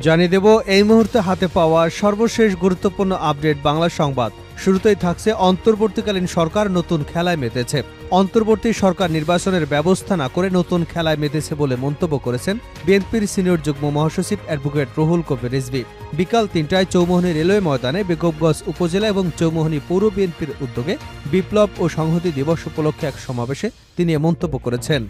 জানিয়ে দেব এই মুহূর্তে হাতে পাওয়া সর্বশেষ গুরুত্বপূর্ণ আপডেট বাংলা সংবাদ। শুরুতেই থাকছে অন্তর্বর্তীকালীন সরকার নতুন খেলায় মেতেছে। অন্তর্বর্তী সরকার নির্বাচনের ব্যবস্থা না করে নতুন খেলায় মেতেছে বলে মন্তব্য করেছেন বিএনপির সিনিয়র যুগ্ম মহাসচিব অ্যাডভোকেট রুহুল কবির রিজভী। বিকাল ৩টায় চৌমুহনী রেলওয়ে ময়দানে বেগমগঞ্জ উপজেলা এবং চৌমুহনী পৌর বিএনপির উদ্যোগে বিপ্লব ও সংহতি দিবস উপলক্ষে এক সমাবেশে তিনি এ মন্তব্য করেছেন।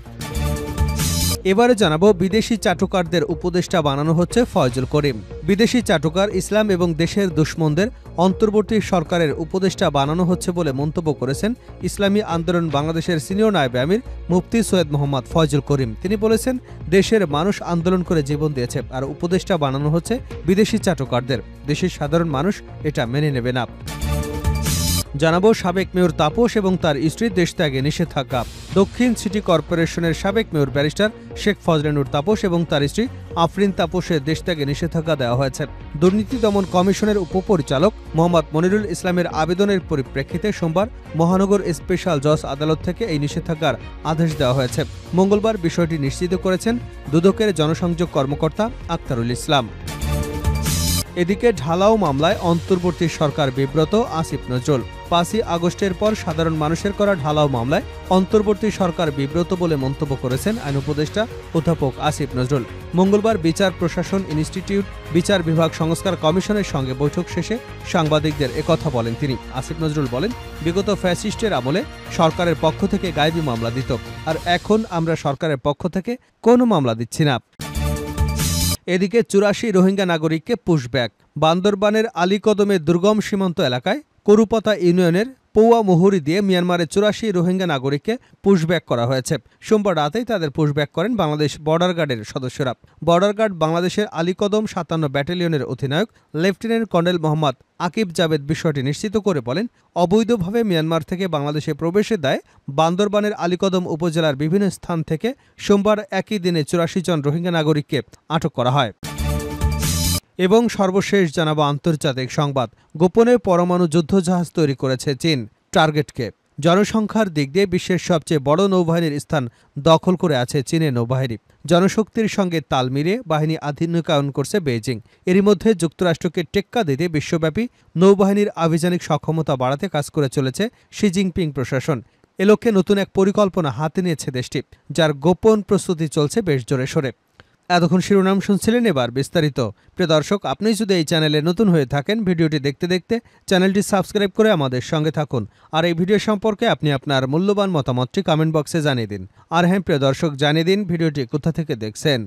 এবারে জানাবো বিদেশি চাটুকারদের উপদেষ্টা বানানো হচ্ছে ফয়জুল করিম। বিদেশি চাটুকার ইসলাম এবং দেশের দুশ্মনদের অন্তর্বর্তী সরকারের উপদেষ্টা বানানো হচ্ছে বলে মন্তব্য করেছেন ইসলামী আন্দোলন বাংলাদেশের সিনিয়র নায়েবে আমির মুফতি সৈয়দ মোহাম্মদ ফয়জুল করিম। তিনি বলেছেন, দেশের মানুষ আন্দোলন করে জীবন দিয়েছে, আর উপদেষ্টা বানানো হচ্ছে বিদেশি চাটুকারদের। দেশের সাধারণ মানুষ এটা মেনে নেবে না। জানাবো সাবেক মেয়র তাপস এবং তার স্ত্রীর দেশত্যাগে নিষেধাজ্ঞা। দক্ষিণ সিটি কর্পোরেশনের সাবেক মেয়র ব্যারিস্টার শেখ ফজলেনুর তাপস এবং তার স্ত্রী আফরিন তাপসের দেশত্যাগে নিষেধাজ্ঞা দেওয়া হয়েছে। দুর্নীতি দমন কমিশনের উপপরিচালক মোহাম্মদ মনিরুল ইসলামের আবেদনের পরিপ্রেক্ষিতে সোমবার মহানগর স্পেশাল জজ আদালত থেকে এই নিষেধাজ্ঞার আদেশ দেওয়া হয়েছে। মঙ্গলবার বিষয়টি নিশ্চিত করেছেন দুদকের জনসংযোগ কর্মকর্তা আক্তারুল ইসলাম। এদিকে ঢালাও মামলায় অন্তর্বর্তী সরকার বিব্রত আসিফ নজরুল। ৫ই আগস্টের পর সাধারণ মানুষের করা ঢালাও মামলায় অন্তর্বর্তী সরকার বিব্রত বলে মন্তব্য করেছেন আইন উপদেষ্টা অধ্যাপক আসিফ নজরুল। মঙ্গলবার বিচার প্রশাসন ইনস্টিটিউট বিচার বিভাগ সংস্কার কমিশনের সঙ্গে বৈঠক শেষে সাংবাদিকদের একথা বলেন তিনি। আসিফ নজরুল বলেন, বিগত ফ্যাসিস্টের আমলে সরকারের পক্ষ থেকে গায়েবী মামলা দিত, আর এখন আমরা সরকারের পক্ষ থেকে কোনো মামলা দিচ্ছি না। এদিকে ৮৪ রোহিঙ্গা নাগরিককে পুশব্যাক। বান্দরবানের আলীকদমের দুর্গম সীমান্ত এলাকায় করুপাতা ইউনিয়নের পৌয়া মুহুরি দিয়ে মিয়ানমারের ৮৪ রোহিঙ্গা নাগরিককে পুশব্যাক করা হয়েছে। সোমবার রাতেই তাদের পুশব্যাক করেন বাংলাদেশ বর্ডার গার্ডের সদস্যরা। বর্ডার গার্ড বাংলাদেশের আলীকদম ৫৭ ব্যাটালিয়নের অধিনায়ক লেফটেন্যান্ট কর্নেল মোহাম্মদ আকিব জাবেদ বিষয়টি নিশ্চিত করে বলেন, অবৈধভাবে মিয়ানমার থেকে বাংলাদেশে প্রবেশের দায়ে বান্দরবানের আলীকদম উপজেলার বিভিন্ন স্থান থেকে সোমবার একই দিনে ৮৪ জন রোহিঙ্গা নাগরিককে আটক করা হয়। এবং সর্বশেষ জানাবো আন্তর্জাতিক সংবাদ। গোপনে পরমাণু যুদ্ধজাহাজ তৈরি করেছে চীন টার্গেটকে। জনসংখ্যার দিক দিয়ে বিশ্বের সবচেয়ে বড় নৌবাহিনীর স্থান দখল করে আছে চীনের নৌবাহিনী। জনশক্তির সঙ্গে তাল মিলিয়ে বাহিনী আধুনিকায়ন করছে বেইজিং। এরই মধ্যে যুক্তরাষ্ট্রকে টেক্কা দিতে বিশ্বব্যাপী নৌবাহিনীর আভিযানিক সক্ষমতা বাড়াতে কাজ করে চলেছে শি জিনপিং প্রশাসন। এ লক্ষ্যে নতুন এক পরিকল্পনা হাতে নিয়েছে দেশটি, যার গোপন প্রস্তুতি চলছে বেশ জোরে সোরে। এতক্ষণ শিরোনাম শুনছিলেন, এবার বিস্তারিত। প্রিয় দর্শক, আপনি যদি এই চ্যানেলে নতুন হয়ে থাকেন, ভিডিওটি দেখতে দেখতে চ্যানেলটি সাবস্ক্রাইব করে আমাদের সঙ্গে থাকুন। আর এই ভিডিও সম্পর্কে আপনি আপনার মূল্যবান মতামতটি কমেন্ট বক্সে জানিয়ে দিন। আর হ্যাঁ প্রিয় দর্শক, জানিয়ে দিন ভিডিওটি কোথা থেকে দেখছেন।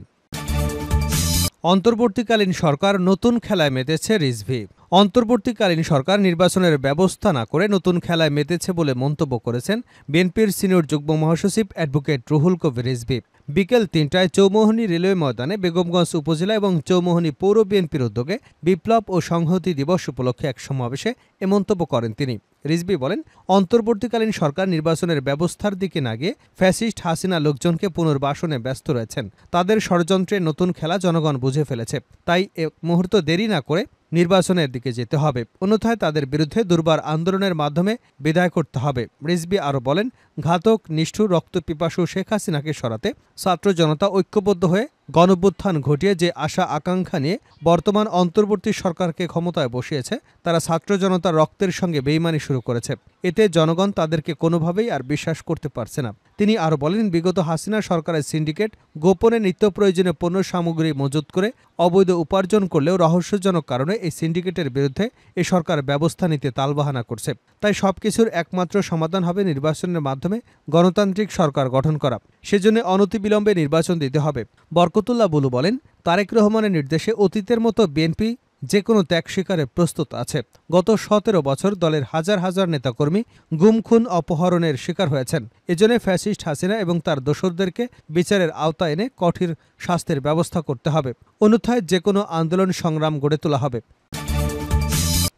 অন্তর্বর্তীকালীন সরকার নতুন খেলায় মেতেছে রিজভী। অন্তর্বর্তীকালীন সরকার নির্বাচনের ব্যবস্থা না করে নতুন খেলায় মেতেছে বলে মন্তব্য করেছেন বিএনপির সিনিয়র যুগ্ম মহাসচিব অ্যাডভোকেট রুহুল কবির রিজভী। বিকেল ৩টায় চৌমুহনী রেলওয়ে ময়দানে বেগমগঞ্জ উপজেলা এবং চৌমুহনী পৌর বিএনপির উদ্যোগে বিপ্লব ও সংহতি দিবস উপলক্ষে এক সমাবেশে এ মন্তব্য করেন তিনি। রিজভী বলেন, অন্তর্বর্তীকালীন সরকার নির্বাচনের ব্যবস্থার দিকে না গিয়ে ফ্যাসিস্ট হাসিনা লোকজনকে পুনর্বাসনে ব্যস্ত রয়েছেন। তাদের ষড়যন্ত্রে নতুন খেলা জনগণ বুঝে ফেলেছে, তাই এক মুহূর্ত দেরি না করে নির্বাচনের দিকে যেতে হবে, অন্যথায় তাদের বিরুদ্ধে দুর্বার আন্দোলনের মাধ্যমে বিদায় করতে হবে। রিজভী আরও বলেন, ঘাতক নিষ্ঠুর রক্তপিপাসু শেখ হাসিনাকে সরাতে ছাত্র জনতা ঐক্যবদ্ধ হয়ে গণঅভ্যুত্থান ঘটিয়ে যে আশা আকাঙ্ক্ষা নিয়ে বর্তমান অন্তর্বর্তী সরকারকে ক্ষমতায় বসিয়েছে, তারা ছাত্র জনতার রক্তের সঙ্গে বেইমানি শুরু করেছে। এতে জনগণ তাদেরকে কোনোভাবেই আর বিশ্বাস করতে পারছে না। তিনি আরও বলেন, বিগত হাসিনা সরকারের সিন্ডিকেট গোপনে নিত্য প্রয়োজনীয় পণ্য সামগ্রী মজুত করে অবৈধ উপার্জন করলেও রহস্যজনক কারণে এই সিন্ডিকেটের বিরুদ্ধে এ সরকার ব্যবস্থা নিতে তালবাহানা করছে। তাই সবকিছুর একমাত্র সমাধান হবে নির্বাচনের মাধ্যমে গণতান্ত্রিক সরকার গঠন করা। সেজন্য অনতিবিলম্বে নির্বাচন দিতে হবে। বরকতুল্লাহ বুলু বলেন, তারেক রহমানের নির্দেশে অতীতের মতো বিএনপি যে কোনো ত্যাগ স্বীকারে প্রস্তুত আছে। গত ১৭ বছর দলের হাজার হাজার নেতাকর্মী গুম খুন অপহরণের শিকার হয়েছেন। এজন্য ফ্যাসিস্ট হাসিনা এবং তার দোসরদেরকে বিচারের আওতায় এনে কঠিন শাস্তির ব্যবস্থা করতে হবে, অন্যথায় যে কোনো আন্দোলন সংগ্রাম গড়ে তোলা হবে।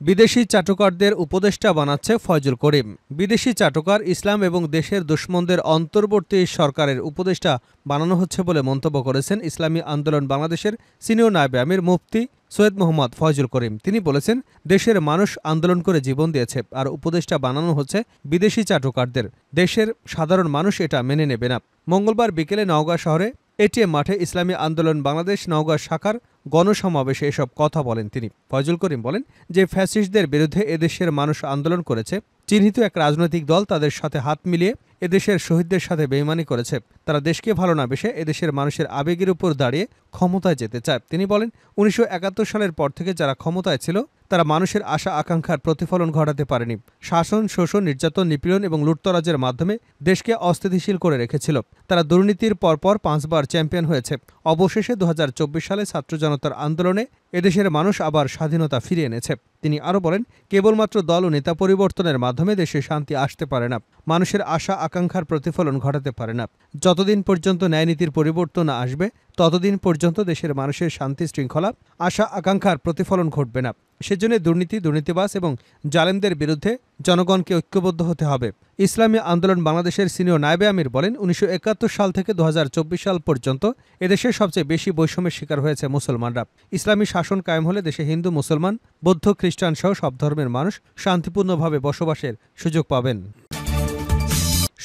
বিদেশি চাটুকারদের উপদেষ্টা বানাচ্ছে ফয়জুল করিম। বিদেশি চাটুকার ইসলাম এবং দেশের দুশ্মনদের অন্তর্বর্তী সরকারের উপদেষ্টা বানানো হচ্ছে বলে মন্তব্য করেছেন ইসলামী আন্দোলন বাংলাদেশের সিনিয়র নায়েবে আমির মুফতি সৈয়দ মোহাম্মদ ফয়জুল করিম। তিনি বলেছেন, দেশের মানুষ আন্দোলন করে জীবন দিয়েছে, আর উপদেষ্টা বানানো হচ্ছে বিদেশি চাটুকারদের। দেশের সাধারণ মানুষ এটা মেনে নেবে না। মঙ্গলবার বিকেলে নওগাঁ শহরে এটিএম মাঠে ইসলামী আন্দোলন বাংলাদেশ নওগাঁ শাখার গণসমাবেশে এসব কথা বলেন তিনি। ফয়জুল করিম বলেন যে ফ্যাসিস্টদের বিরুদ্ধে এদেশের মানুষ আন্দোলন করেছে, চিহ্নিত এক রাজনৈতিক দল তাদের সাথে হাত মিলিয়ে এদেশের শহীদদের সাথে বেইমানি করেছে। তারা দেশকে ভালো না বেসে এদেশের মানুষের আবেগের উপর দাঁড়িয়ে ক্ষমতায় যেতে চায়। তিনি বলেন ১৯৭১ সালের পর থেকে যারা ক্ষমতায় ছিল তারা মানুষের আশা আকাঙ্ক্ষার প্রতিফলন ঘটাতে পারেনি। শাসন, শোষণ, নির্যাতন, নিপীড়ন এবং লুটতরাজের মাধ্যমে দেশকে অস্থিতিশীল করে রেখেছিল। তারা দুর্নীতির পরপর 5 বার চ্যাম্পিয়ন হয়েছে। অবশেষে ২০২৪ সালে ছাত্র জনতার আন্দোলনে এদেশের মানুষ আবার স্বাধীনতা ফিরিয়ে এনেছে। তিনি আরও বলেন, কেবলমাত্র দল ও নেতা পরিবর্তনের মাধ্যমে দেশে শান্তি আসতে পারে না, মানুষের আশা আকাঙ্ক্ষার প্রতিফলন ঘটাতে পারে না। যতদিন পর্যন্ত ন্যায়নীতির পরিবর্তন না আসবে ততদিন পর্যন্ত দেশের মানুষের শান্তি, শৃঙ্খলা, আশা আকাঙ্ক্ষার প্রতিফলন ঘটবে না। সেজন্য দুর্নীতি, দুর্নীতিবাজ এবং জালেমদের বিরুদ্ধে জনগণকে ঐক্যবদ্ধ হতে হবে। ইসলামী আন্দোলন বাংলাদেশের সিনিয়র নায়েবে আমির বলেন, ১৯৭১ সাল থেকে ২০২৪ সাল পর্যন্ত এদেশে সবচেয়ে বেশি বৈষম্যের শিকার হয়েছে মুসলমানরা। ইসলামী শাসন কায়েম হলে দেশে হিন্দু, মুসলমান, বৌদ্ধ, খ্রিস্টান সহ সব ধর্মের মানুষ শান্তিপূর্ণভাবে বসবাসের সুযোগ পাবেন।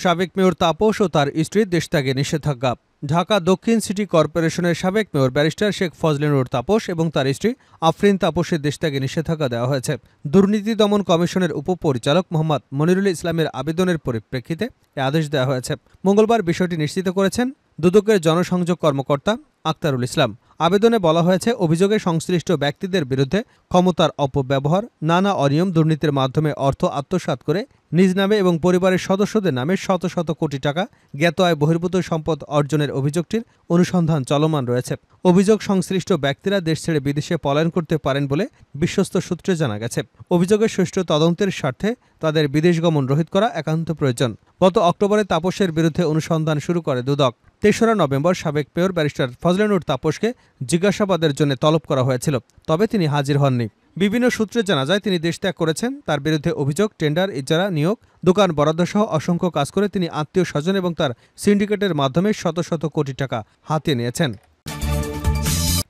সাবেক মেয়র তাপস ও তার স্ত্রীর দেশত্যাগে নিষেধাজ্ঞা। ঢাকা দক্ষিণ সিটি কর্পোরেশনের সাবেক মেয়র ব্যারিস্টার শেখ ফজলে নূর তাপস এবং তার স্ত্রী আফরিন তাপসের দেশত্যাগে নিষেধাজ্ঞা দেওয়া হয়েছে। দুর্নীতি দমন কমিশনের উপপরিচালক মোহাম্মদ মনিরুল ইসলামের আবেদনের পরিপ্রেক্ষিতে এ আদেশ দেওয়া হয়েছে। মঙ্গলবার বিষয়টি নিশ্চিত করেছেন দুদকের জনসংযোগ কর্মকর্তা আক্তারুল ইসলাম। আবেদনে বলা হয়েছে, অভিযোগে সংশ্লিষ্ট ব্যক্তিদের বিরুদ্ধে ক্ষমতার অপব্যবহার, নানা অনিয়ম, দুর্নীতির মাধ্যমে অর্থ আত্মসাৎ করে নিজ নামে এবং পরিবারের সদস্যদের নামে শত শত কোটি টাকা জ্ঞাত আয় বহির্ভূত সম্পদ অর্জনের অভিযোগটির অনুসন্ধান চলমান রয়েছে। অভিযোগ সংশ্লিষ্ট ব্যক্তিরা দেশ ছেড়ে বিদেশে পলায়ন করতে পারেন বলে বিশ্বস্ত সূত্রে জানা গেছে। অভিযোগের সুষ্ঠু তদন্তের স্বার্থে তাদের বিদেশ গমন রোহিত করা একান্ত প্রয়োজন। গত অক্টোবরে তাপসের বিরুদ্ধে অনুসন্ধান শুরু করে দুদক। ৩রা নভেম্বর সাবেক মেয়র ব্যারিস্টার ফজলে নূর তাপসকে জিজ্ঞাসাবাদের জন্য তলব করা হয়েছিল, তবে তিনি হাজির হননি। বিভিন্ন সূত্রে জানা যায় তিনি দেশত্যাগ করেছেন। তার বিরুদ্ধে অভিযোগ, টেন্ডার, ইজারা, নিয়োগ, দোকান বরাদ্দসহ অসংখ্য কাজ করে তিনি আত্মীয় স্বজন এবং তার সিন্ডিকেটের মাধ্যমে শত শত কোটি টাকা হাতিয়ে নিয়েছেন।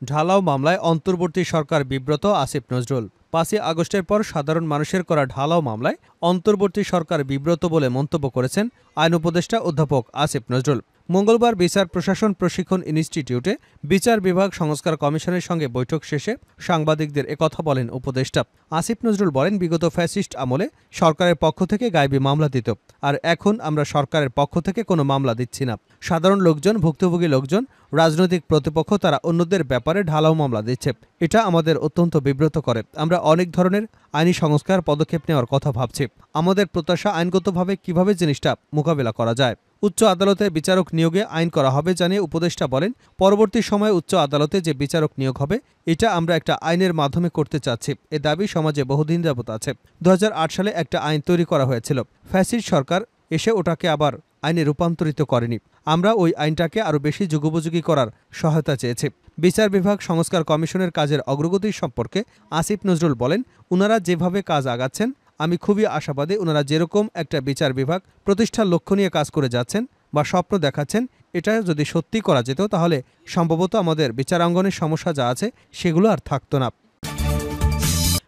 ঢালাও মামলায় অন্তর্বর্তী সরকার বিব্রত, আসিফ নজরুল। ৫ই আগস্টের পর সাধারণ মানুষের করা ঢালাও মামলায় অন্তর্বর্তী সরকার বিব্রত বলে মন্তব্য করেছেন আইন উপদেষ্টা অধ্যাপক আসিফ নজরুল। মঙ্গলবার বিচার প্রশাসন প্রশিক্ষণ ইনস্টিটিউটে বিচার বিভাগ সংস্কার কমিশনের সঙ্গে বৈঠক শেষে সাংবাদিকদের একথা বলেন উপদেষ্টা। আসিফ নজরুল বলেন, বিগত ফ্যাসিস্ট আমলে সরকারের পক্ষ থেকে গায়েবী মামলা দিত, আর এখন আমরা সরকারের পক্ষ থেকে কোনো মামলা দিচ্ছি না। সাধারণ লোকজন, ভুক্তভোগী লোকজন, রাজনৈতিক প্রতিপক্ষ তারা অন্যদের ব্যাপারে ঢালাও মামলা দিচ্ছে। এটা আমাদের অত্যন্ত বিব্রত করে। আমরা অনেক ধরনের আইনি সংস্কার পদক্ষেপ নেওয়ার কথা ভাবছি। আমাদের প্রত্যাশা আইনগতভাবে কিভাবে জিনিসটা মোকাবেলা করা যায়। উচ্চ আদালতে বিচারক নিয়োগে আইন করা হবে জানিয়ে উপদেষ্টা বলেন, পরবর্তী সময়ে উচ্চ আদালতে যে বিচারক নিয়োগ হবে এটা আমরা একটা আইনের মাধ্যমে করতে চাচ্ছি। এ দাবি সমাজে বহুদিন যাবত আছে। ২০০৮ সালে একটা আইন তৈরি করা হয়েছিল। ফ্যাসিস্ট সরকার এসে ওটাকে আবার আইনে রূপান্তরিত করেনি। আমরা ওই আইনটাকে আরও বেশি যুগোপযোগী করার সহায়তা চেয়েছি। বিচার বিভাগ সংস্কার কমিশনের কাজের অগ্রগতি সম্পর্কে আসিফ নজরুল বলেন, উনারা যেভাবে কাজ আগাচ্ছেন আমি খুবই আশাবাদী। ওনারা যেরকম একটা বিচার বিভাগ প্রতিষ্ঠার লক্ষ্য নিয়ে কাজ করে যাচ্ছেন বা স্বপ্ন দেখাচ্ছেন, এটা যদি সত্যি করা যেত তাহলে সম্ভবত আমাদের বিচারাঙ্গনের সমস্যা যা আছে সেগুলো আর থাকতো না।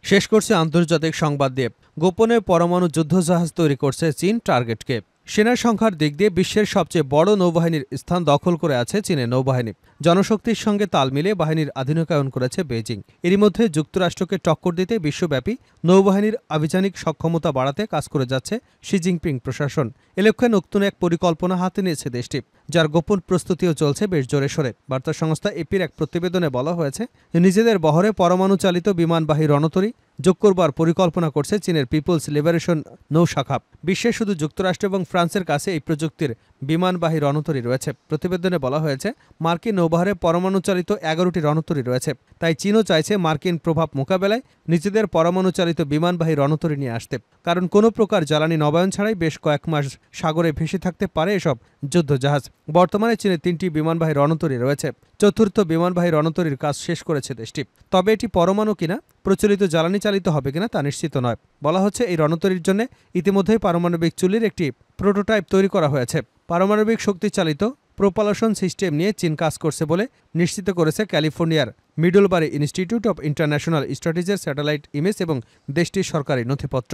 শেষ করছে আন্তর্জাতিক সংবাদ দিয়ে। গোপনে পরমাণু যুদ্ধজাহাজ তৈরি করছে চীন, টার্গেটকে। সেনা সংখ্যার দিক দিয়ে বিশ্বের সবচেয়ে বড় নৌবাহিনীর স্থান দখল করে আছে চীনের নৌবাহিনী। জনশক্তির সঙ্গে তাল মিলিয়ে বাহিনীর আধুনিকায়ন করেছে বেইজিং। এরই মধ্যে যুক্তরাষ্ট্রকে টক্কর দিতে বিশ্বব্যাপী নৌবাহিনীর আভিযানিক সক্ষমতা বাড়াতে কাজ করে যাচ্ছে শি জিনপিং প্রশাসন। এ লক্ষ্যে নতুন এক পরিকল্পনা হাতে নিয়েছে দেশটি, যার গোপন প্রস্তুতিও চলছে বেশ জোরে সোরে। বার্তা সংস্থা এপির এক প্রতিবেদনে বলা হয়েছে, নিজেদের বহরে পরমাণু চালিত বিমানবাহী রণতরী যোগ করবার পরিকল্পনা করছে চীনের পিপলস লিবারেশন নৌ শাখা। বিশ্বে শুধু যুক্তরাষ্ট্র এবং ফ্রান্সের কাছে এই প্রযুক্তির বিমানবাহী রণতরী রয়েছে। প্রতিবেদনে বলা হয়েছে, মার্কিন নৌবাহিরে পরমাণু চালিত 11টি রণতরী রয়েছে। তাই চীনও চাইছে মার্কিন প্রভাব মোকাবেলায় নিজেদের পরমাণু চালিত বিমানবাহী রণতরী নিয়ে আসতে, কারণ কোনো প্রকার জ্বালানি নবায়ন ছাড়াই বেশ কয়েক মাস সাগরে ভেসে থাকতে পারে এসব যুদ্ধজাহাজ। বর্তমানে চীনের 3টি বিমানবাহী রণতরী রয়েছে। চতুর্থ বিমানবাহী রণতরীর কাজ শেষ করেছে দেশটি। তবে এটি পরমাণু কিনা, প্রচলিত জ্বালানি চালিত হবে কিনা তা নিশ্চিত নয়। বলা হচ্ছে, এই রণতরীর জন্য ইতিমধ্যেই পারমাণবিক চুল্লির একটি প্রোটোটাইপ তৈরি করা হয়েছে। পারমাণবিক শক্তি চালিত প্রোপালশন সিস্টেম নিয়ে চীন কাজ করছে বলে নিশ্চিত করেছে ক্যালিফোর্নিয়ার মিডলবারি ইনস্টিটিউট অব ইন্টারন্যাশনাল স্ট্র্যাটেজির স্যাটেলাইট ইমেজ এবং দেশটির সরকারি নথিপত্র।